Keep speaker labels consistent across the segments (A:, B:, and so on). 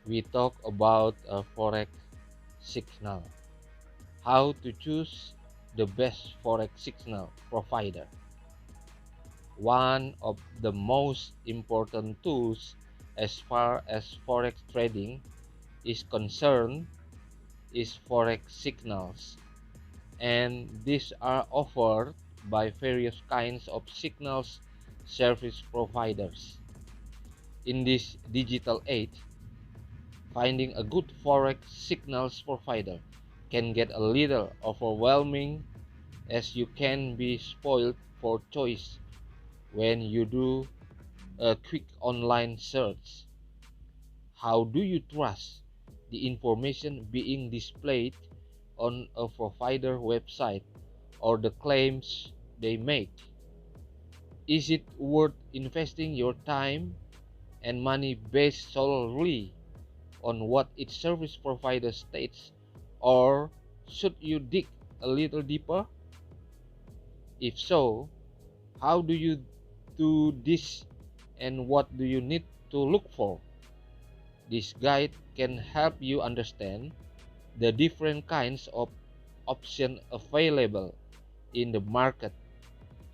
A: we talk about a Forex signal, how to choose the best Forex signal provider. One of the most important tools as far as Forex trading is concerned is Forex signals, and these are offered by various kinds of signals service providers. In this digital age, finding a good Forex signals provider can get a little overwhelming, as you can be spoiled for choice when you do a quick online search. How do you trust the information being displayed on a provider website or the claims they make? Is it worth investing your time and money based solely on what its service provider states, or should you dig a little deeper? If so, how do you do this and what do you need to look for? This guide can help you understand the different kinds of options available in the market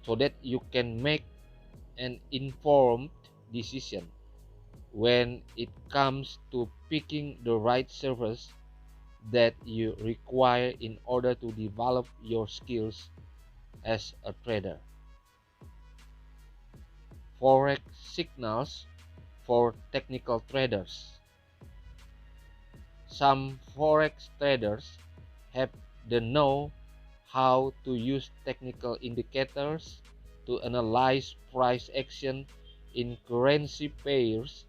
A: so that you can make an informed decision when it comes to picking the right service that you require in order to develop your skills as a trader. Forex signals for technical traders. Some Forex traders have the know how to use technical indicators to analyze price action in currency pairs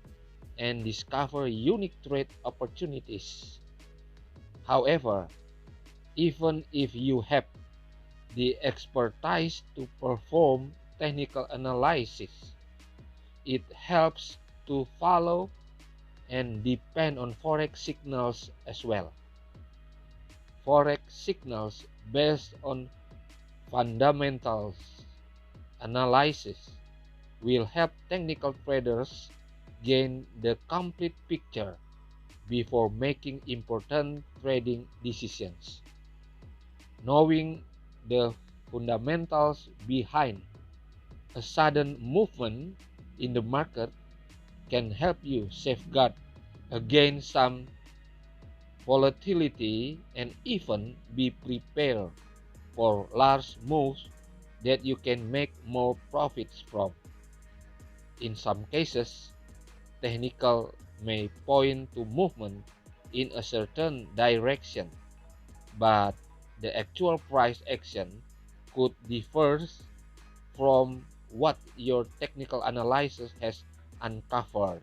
A: and discover unique trade opportunities. However, even if you have the expertise to perform technical analysis, it helps to follow and depend on Forex signals as well. Forex signals based on fundamentals analysis will help technical traders gain the complete picture before making important trading decisions. Knowing the fundamentals behind a sudden movement in the market can help you safeguard against some volatility and even be prepared for large moves that you can make more profits from. In some cases, technical may point to movement in a certain direction, but the actual price action could differ from what your technical analysis has uncovered.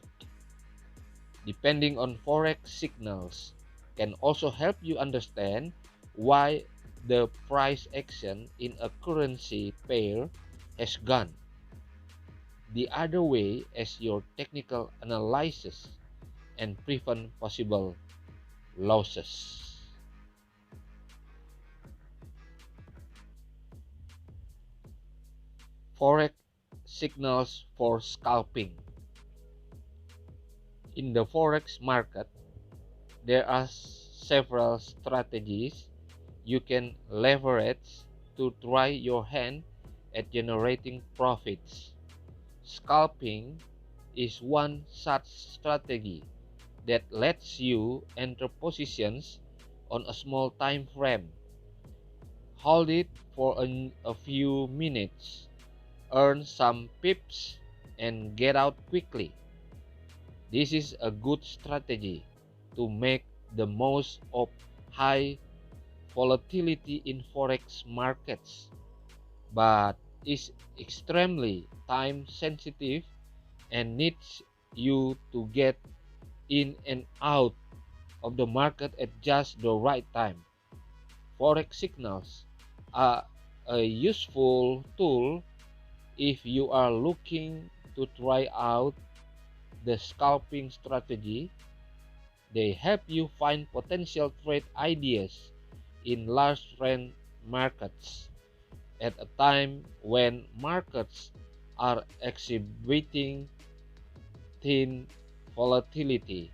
A: Depending on Forex signals can also help you understand why the price action in a currency pair has gone the other way as your technical analysis and prevent possible losses. Forex signals for scalping. In the Forex market, there are several strategies you can leverage to try your hand at generating profits. Scalping is one such strategy that lets you enter positions on a small time frame, hold it for a few minutes, earn some pips, and get out quickly. This is a good strategy to make the most of high volatility in Forex markets, but is extremely time sensitive and needs you to get in and out of the market at just the right time. Forex signals are a useful tool if you are looking to try out the scalping strategy. They help you find potential trade ideas in large trend markets at a time when markets are exhibiting thin volatility.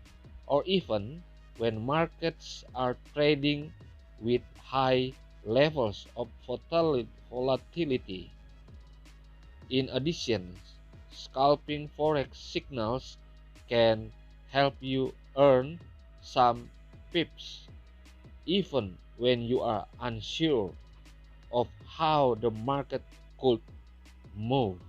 A: or even when markets are trading with high levels of volatility. In addition, scalping forex signals can help you earn some pips even when you are unsure of how the market could move.